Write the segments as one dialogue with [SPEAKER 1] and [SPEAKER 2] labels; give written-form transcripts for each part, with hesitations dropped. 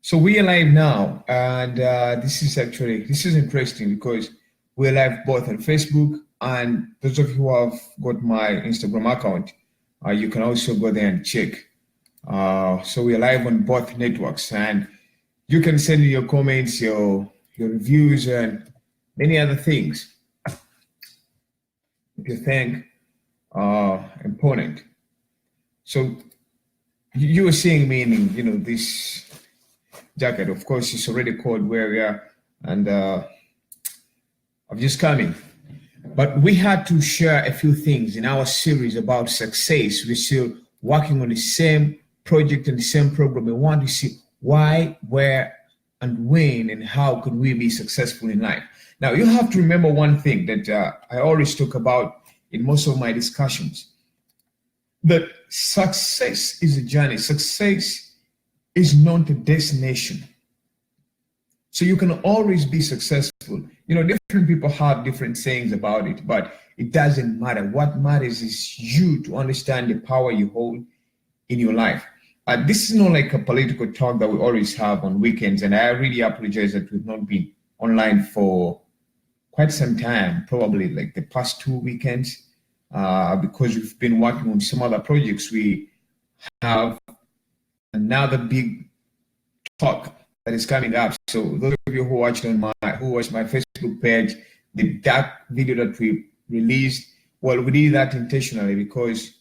[SPEAKER 1] So we are live now, and this is interesting because we're live both on Facebook, and those of you who have got my Instagram account, you can also go there and check. So we're live on both networks, and you can send in your comments, your reviews, and many other things if you think are important. So you were seeing me in this jacket. Of course, it's already cold where we are, and I'm just coming. But we had to share a few things in our series about success. We're still working on the same project and the same program. We want to see why, where, and when, and how could we be successful in life. Now, you have to remember one thing that I always talk about in most of my discussions, that success is a journey. Success is not a destination. So you can always be successful. Different people have different sayings about it, but it doesn't matter. What matters is you to understand the power you hold in your life. This is not like a political talk that we always have on weekends, and I really apologize that we've not been online for quite some time, probably like the past 2 weekends, because we've been working on some other projects. We have another big talk that is coming up. So those of you who watch my Facebook page, the dark video that we released, well, we did that intentionally because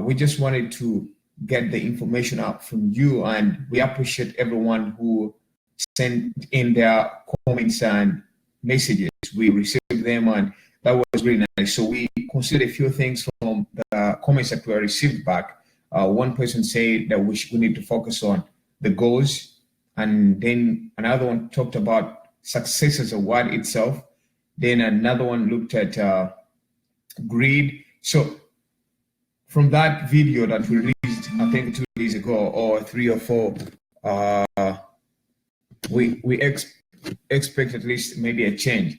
[SPEAKER 1] we just wanted to get the information out from you, and we appreciate everyone who sent in their comments and messages. We received them, and that was really nice. So we considered a few things from the comments that we received back. One person said that we need to focus on the goals, and then another one talked about success as a word itself. Then another one looked at greed. So from that video that we released, I think 2 days ago or 3 or 4, we expect at least maybe a change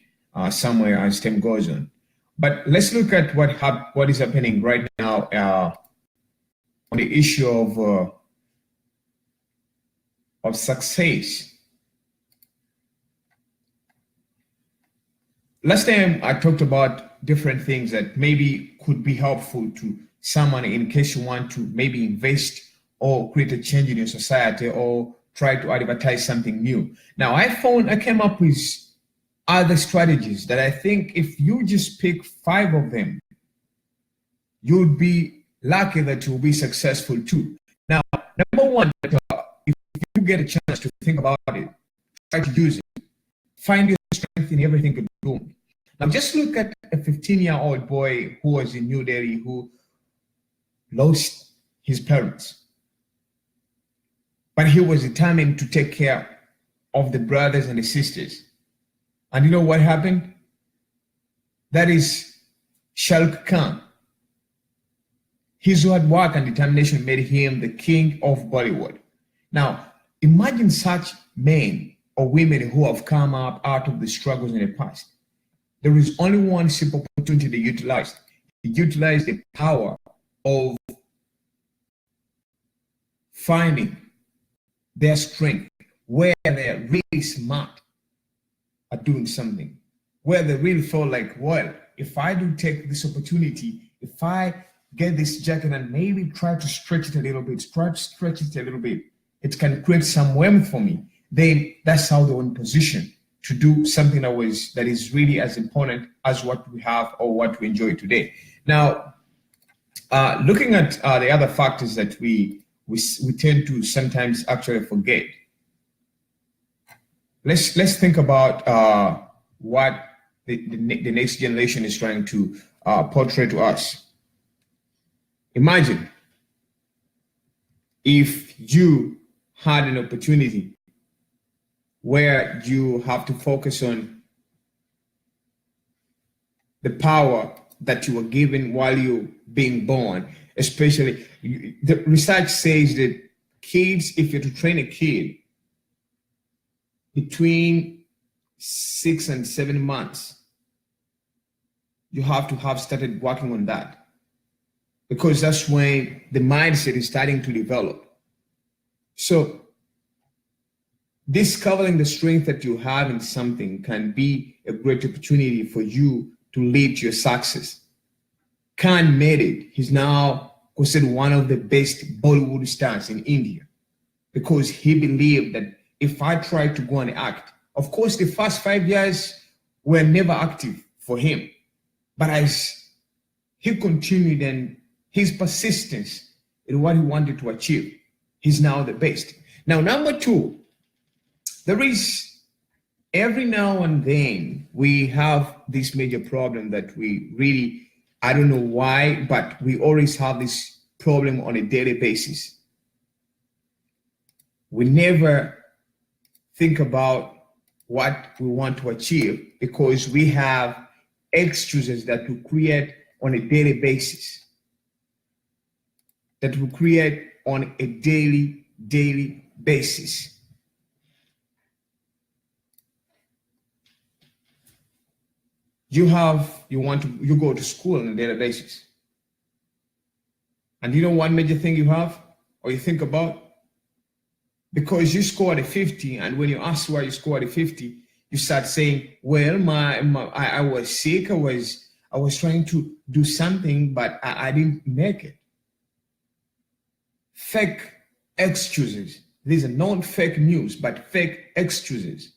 [SPEAKER 1] somewhere as time goes on. But let's look at what is happening right now on the issue of success. Last time I talked about different things that maybe could be helpful to someone in case you want to maybe invest or create a change in your society or try to advertise something new. Now I came up with other strategies that I think if you just pick 5 of them, you'd be lucky that you'll be successful too. Now, number one, if you get a chance to think about it, try to use it. Find your strength in everything you're doing. Now, just look at a 15-year-old boy who was in New Delhi who lost his parents. But he was determined to take care of the brothers and the sisters. And you know what happened? That is Shah Rukh Khan. His hard work and determination made him the king of Bollywood. Now, imagine such men or women who have come up out of the struggles in the past. There is only one simple opportunity they utilized. They utilized the power of finding their strength where they're really smart at doing something, where they really feel like, well, if I do take this opportunity, if I get this jacket and maybe try to stretch it a little bit, it can create some warmth for me. Then that's how they're in position to do something that is really as important as what we have or what we enjoy today. Now, looking at the other factors that we tend to sometimes actually forget. Let's think about what the next generation is trying to portray to us. Imagine if you had an opportunity where you have to focus on the power that you were given while you're being born. Especially, the research says that kids, if you're to train a kid between 6 and 7 months, you have to have started working on that, because that's when the mindset is starting to develop. So Discovering the strength that you have in something can be a great opportunity for you to lead to your success. Khan made it. He's now considered one of the best Bollywood stars in India because he believed that if I tried to go and act, of course, the first 5 years were never active for him. But as he continued and his persistence in what he wanted to achieve, he's now the best. Now, number two, there is every now and then we have this major problem that we really, I don't know why, but we always have this problem on a daily basis. We never think about what we want to achieve because we have excuses that we create on a daily basis. That we create on a daily basis. You go to school on a daily basis. And you know one major thing you have or you think about? Because you scored a 50, and when you ask why you scored a 50, you start saying, well, I was sick, I was trying to do something, but I didn't make it. Fake excuses. These are not fake news, but fake excuses.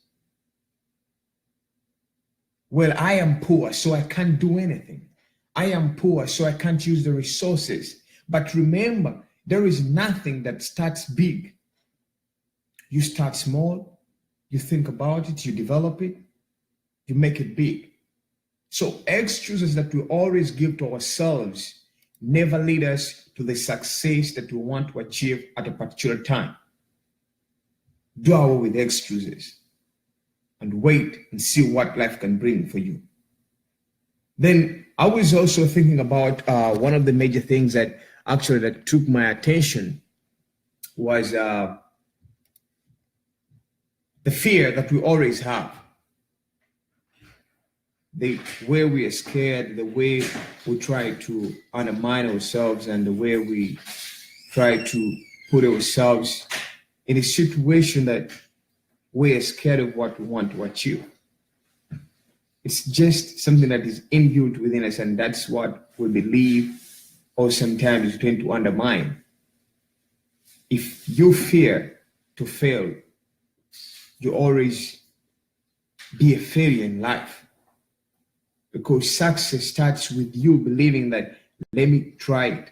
[SPEAKER 1] Well, I am poor, so I can't do anything. I am poor, so I can't use the resources. But remember, there is nothing that starts big. You start small, you think about it, you develop it, you make it big. So excuses that we always give to ourselves never lead us to the success that we want to achieve at a particular time. Do away with excuses and wait and see what life can bring for you. Then I was also thinking about one of the major things that took my attention was the fear that we always have. The way we are scared, the way we try to undermine ourselves, and the way we try to put ourselves in a situation that we are scared of what we want to achieve. It's just something that is inbuilt within us, and that's what we believe, or sometimes we tend to undermine. If you fear to fail, you always be a failure in life, because success starts with you believing that, let me try it,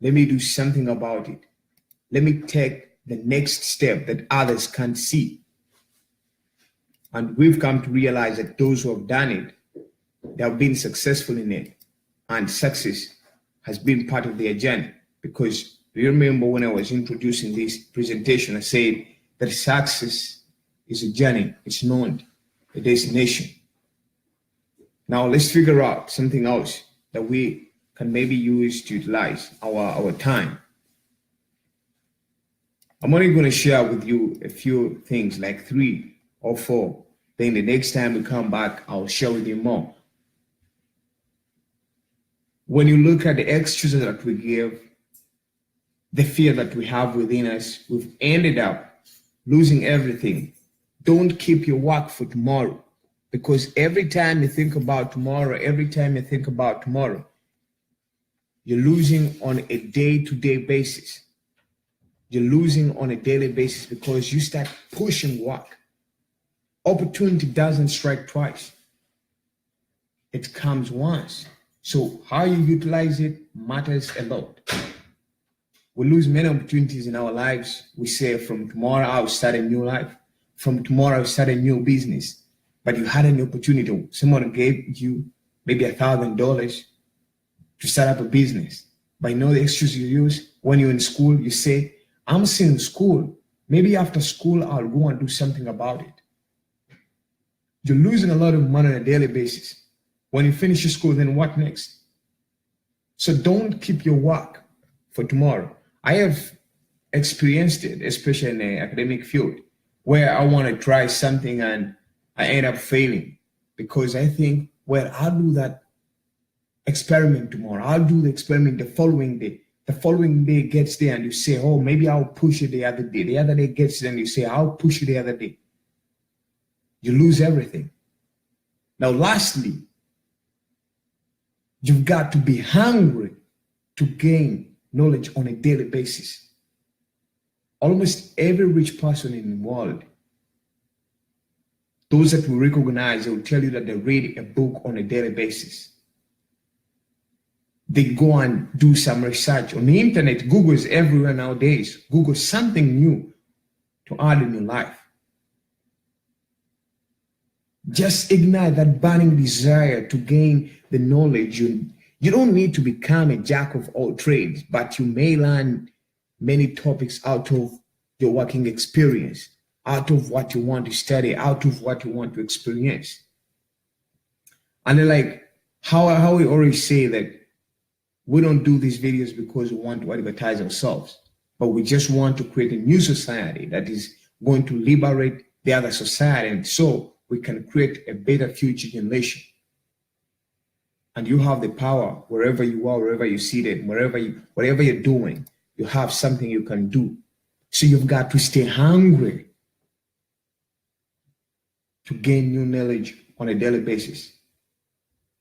[SPEAKER 1] let me do something about it, let me take the next step that others can't see. And we've come to realize that those who have done it, they have been successful in it, and success has been part of their journey. Because you remember when I was introducing this presentation, I said that success is a journey, it's not a destination. Now let's figure out something else that we can maybe use to utilize our time. I'm only going to share with you a few things, like 3 or 4. Then the next time we come back, I'll share with you more. When you look at the excuses that we give, the fear that we have within us, we've ended up losing everything. Don't keep your work for tomorrow, because every time you think about tomorrow, you're losing on a day-to-day basis. You're losing on a daily basis because you start pushing work. Opportunity doesn't strike twice. It comes once. So how you utilize it matters a lot. We lose many opportunities in our lives. We say, from tomorrow I'll start a new life. From tomorrow I'll start a new business. But you had an opportunity. Someone gave you maybe $1,000 to start up a business. But you know the excuse you use when you're in school? You say, I'm still in school. Maybe after school, I'll go and do something about it. You're losing a lot of money on a daily basis. When you finish your school, then what next? So don't keep your work for tomorrow. I have experienced it, especially in the academic field, where I want to try something and I end up failing because I think, well, I'll do that experiment tomorrow. I'll do the experiment the following day. The following day gets there and you say, oh, maybe I'll push it the other day. The other day gets there and you say, I'll push it the other day. You lose everything. Now, lastly, you've got to be hungry to gain knowledge on a daily basis. Almost every rich person in the world, those that we recognize, they will tell you that they read a book on a daily basis. They go and do some research on the internet. Google is everywhere nowadays. Google something new to add in your life. Just ignite that burning desire to gain the knowledge. You don't need to become a jack of all trades, but you may learn many topics out of your working experience, out of what you want to study, out of what you want to experience. And like how we always say that we don't do these videos because we want to advertise ourselves, but we just want to create a new society that is going to liberate the other society, and so we can create a better future generation. And you have the power wherever you are, wherever you're seated, whatever you're doing, you have something you can do. So you've got to stay hungry to gain new knowledge on a daily basis,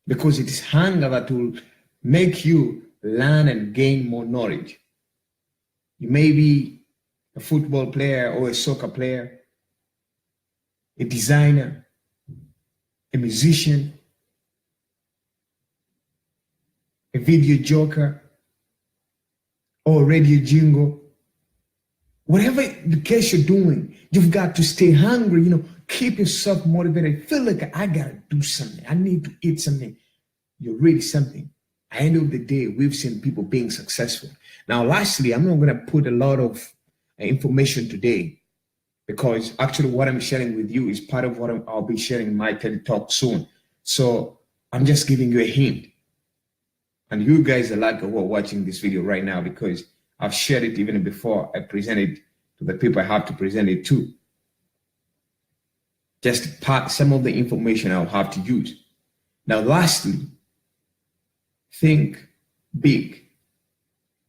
[SPEAKER 1] because it is hunger that will make you learn and gain more knowledge. You may be a football player or a soccer player, a designer, a musician, a video joker, or a radio jingle. Whatever the case you're doing, you've got to stay hungry, keep yourself motivated. Feel like I gotta do something. I need to eat something. You read something. At the end of the day, we've seen people being successful. Now, lastly, I'm not going to put a lot of information today, because actually what I'm sharing with you is part of what I'll be sharing in my TED Talk soon. So I'm just giving you a hint. And you guys are like who are watching this video right now, because I've shared it even before I present it to the people I have to present it to. Just some of the information I'll have to use. Now, lastly, think big.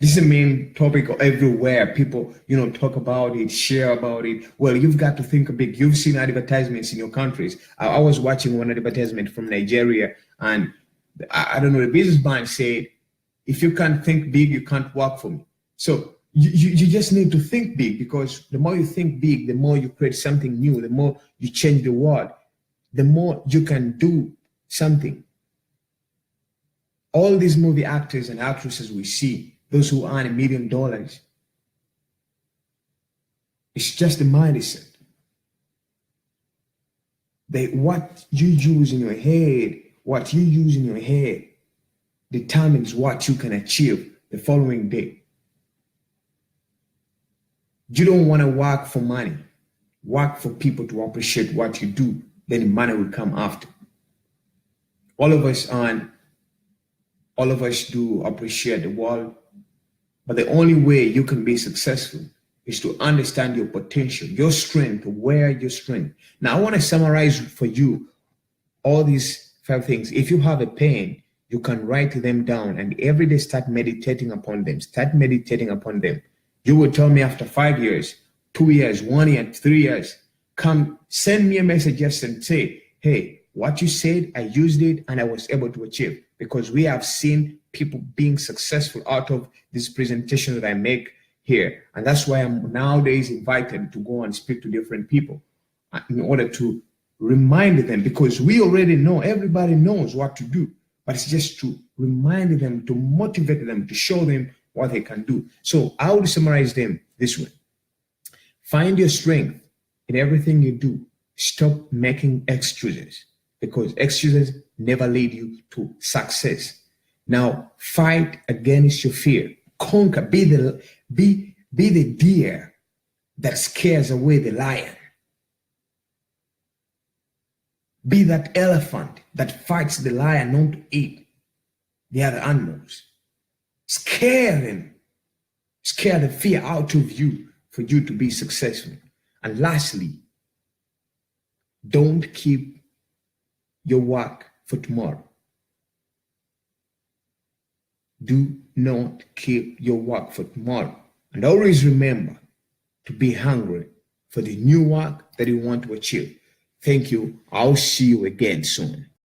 [SPEAKER 1] This is the main topic everywhere. People, talk about it, share about it. Well, you've got to think big. You've seen advertisements in your countries. I was watching one advertisement from Nigeria, and I don't know, the businessman said, if you can't think big, you can't work for me. So you just need to think big, because the more you think big, the more you create something new, the more you change the world, the more you can do something. All these movie actors and actresses we see, those who earn $1 million, it's just the mindset. What you use in your head determines what you can achieve the following day. You don't want to work for money. Work for people to appreciate what you do. Then money will come after. All of us do appreciate the world, but the only way you can be successful is to understand your potential, your strength, where your strength. Now, I want to summarize for you all these 5 things. If you have a pain, you can write them down and every day start meditating upon them. Start meditating upon them. You will tell me after 5 years, 2 years, 1 year, 3 years, come send me a message just and say, hey, what you said, I used it and I was able to achieve. Because we have seen people being successful out of this presentation that I make here. And that's why I'm nowadays invited to go and speak to different people in order to remind them, because we already know, everybody knows what to do, but it's just to remind them, to motivate them, to show them what they can do. So I will summarize them this way. Find your strength in everything you do. Stop making excuses, because excuses never lead you to success. Now, fight against your fear. Conquer. Be the deer that scares away the lion. Be that elephant that fights the lion not to eat the other animals. Scare them. Scare the fear out of you for you to be successful. And lastly, don't keep your work for tomorrow. Do not keep your work for tomorrow. And always remember to be hungry for the new work that you want to achieve. Thank you. I'll see you again soon.